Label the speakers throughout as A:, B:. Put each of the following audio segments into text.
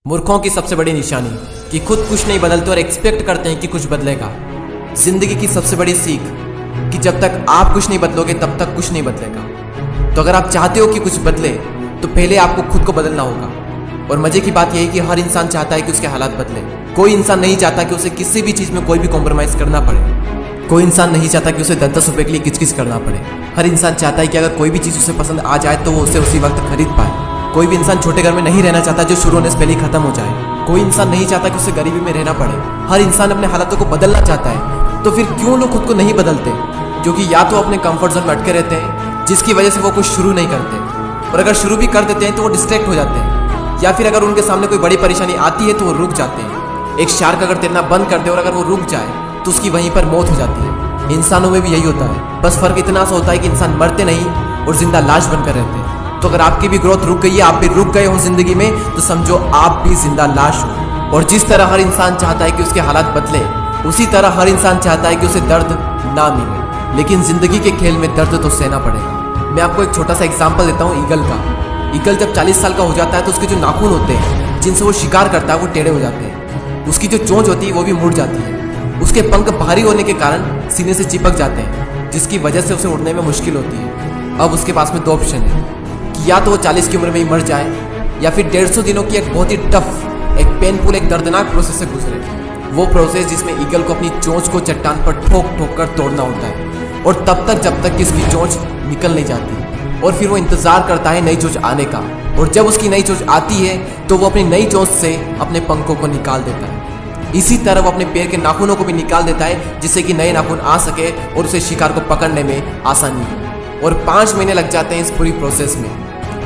A: मूर्खों की सबसे बड़ी निशानी कि खुद कुछ नहीं बदलते और एक्सपेक्ट करते हैं कि कुछ बदलेगा। जिंदगी की सबसे बड़ी सीख कि जब तक आप कुछ नहीं बदलोगे तब तक कुछ नहीं बदलेगा। तो अगर आप चाहते हो कि कुछ बदले तो पहले आपको खुद को बदलना होगा। और मजे की बात यह है कि हर इंसान चाहता है कि उसके हालात बदले। कोई इंसान नहीं चाहता कि उसे किसी भी चीज़ में कोई भी कॉम्प्रोमाइज करना पड़े। कोई इंसान नहीं चाहता कि उसे 10-10 रुपए के लिए किचकिच करना पड़े। हर इंसान चाहता है कि अगर कोई भी चीज़ उसे पसंद आ जाए तो वो उसे उसी वक्त खरीद पाए। कोई भी इंसान छोटे घर में नहीं रहना चाहता जो शुरू होने से पहले ही खत्म हो जाए। कोई इंसान नहीं चाहता कि उसे गरीबी में रहना पड़े। हर इंसान अपने हालातों को बदलना चाहता है। तो फिर क्यों लोग खुद को नहीं बदलते? क्योंकि या तो अपने कंफर्ट जोन में अटके रहते हैं जिसकी वजह से वो कुछ शुरू नहीं करते, और अगर शुरू भी कर देते हैं तो वो डिस्ट्रैक्ट हो जाते हैं, या फिर अगर उनके सामने कोई बड़ी परेशानी आती है तो वो रुक जाते हैं। एक शार्क अगर तैरना बंद कर दे और अगर वो रुक जाए तो उसकी वहीं पर मौत हो जाती है। इंसानों में भी यही होता है, बस फर्क इतना सा होता है कि इंसान मरते नहीं और जिंदा लाश बनकर रहते हैं। तो अगर आपकी भी ग्रोथ रुक गई है, आप भी रुक गए हो जिंदगी में, तो समझो आप भी जिंदा लाश हो। और जिस तरह हर इंसान चाहता है कि उसके हालात बदले, उसी तरह हर इंसान चाहता है कि उसे दर्द ना मिले। लेकिन जिंदगी के खेल में दर्द तो सहना पड़ेगा। मैं आपको एक छोटा सा एग्जाम्पल देता हूँ ईगल का। ईगल जब 40 साल का हो जाता है तो उसके जो नाखून होते हैं जिनसे वो शिकार करता है वो टेढ़े हो जाते हैं। उसकी जो चोंच होती है वो भी मुड़ जाती है। उसके पंख भारी होने के कारण सीने से चिपक जाते हैं, जिसकी वजह से उसे उड़ने में मुश्किल होती है। अब उसके पास में दो ऑप्शन है कि या तो वो 40 की उम्र में ही मर जाए, या फिर 150 दिनों की एक बहुत ही टफ, एक पेनफुल, एक दर्दनाक प्रोसेस से गुजरे। वो प्रोसेस जिसमें ईगल को अपनी चोंच को चट्टान पर ठोक ठोक कर तोड़ना होता है, और तब तक जब तक कि उसकी चोंच निकल नहीं जाती। और फिर वो इंतजार करता है नई चोंच आने का, और जब उसकी नई चोंच आती है तो वो अपनी नई चोंच से अपने पंखों को निकाल देता है। इसी तरह वो अपने पैर के नाखूनों को भी निकाल देता है जिससे कि नए नाखून आ सके और उसे शिकार को पकड़ने में आसानी हो। और 5 महीने लग जाते हैं इस पूरी प्रोसेस में,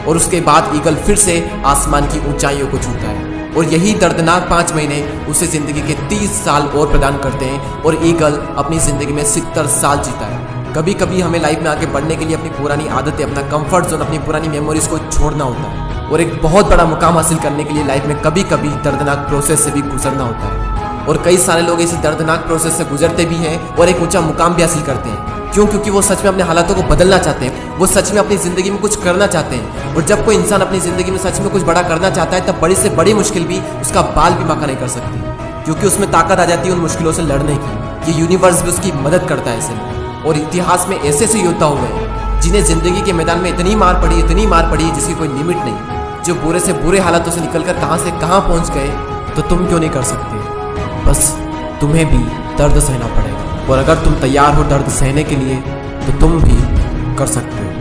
A: और उसके बाद ईगल फिर से आसमान की ऊंचाइयों को छूता है। और यही दर्दनाक 5 महीने उसे जिंदगी के 30 साल और प्रदान करते हैं, और ईगल अपनी जिंदगी में 70 साल जीता है। कभी कभी हमें लाइफ में आगे बढ़ने के लिए अपनी पुरानी आदतें, अपना कंफर्ट जोन, अपनी पुरानी मेमोरीज को छोड़ना होता है, और एक बहुत बड़ा मुकाम हासिल करने के लिए लाइफ में कभी कभी दर्दनाक प्रोसेस से भी गुजरना होता है। और कई सारे लोग इसी दर्दनाक प्रोसेस से गुजरते भी हैं और एक ऊंचा मुकाम भी हासिल करते हैं। क्यों? क्योंकि वो सच में अपने हालातों को बदलना चाहते हैं, वो सच में अपनी ज़िंदगी में कुछ करना चाहते हैं। और जब कोई इंसान अपनी ज़िंदगी में सच में कुछ बड़ा करना चाहता है तब बड़ी से बड़ी मुश्किल भी उसका बाल भी बांका नहीं कर सकती, क्योंकि उसमें ताकत आ जाती है उन मुश्किलों से लड़ने की। ये यूनिवर्स भी उसकी मदद करता है ऐसे में। और इतिहास में ऐसे ऐसे योद्धा हुए हैं जिन्हें ज़िंदगी के मैदान में इतनी मार पड़ी है जिसकी कोई लिमिट नहीं, जो बुरे से बुरे हालातों से निकलकर कहाँ से कहाँ पहुँच गए। तो तुम क्यों नहीं कर सकते? बस तुम्हें भी दर्द सहना पड़ेगा, और अगर तुम तैयार हो दर्द सहने के लिए तो तुम भी कर सकते हो।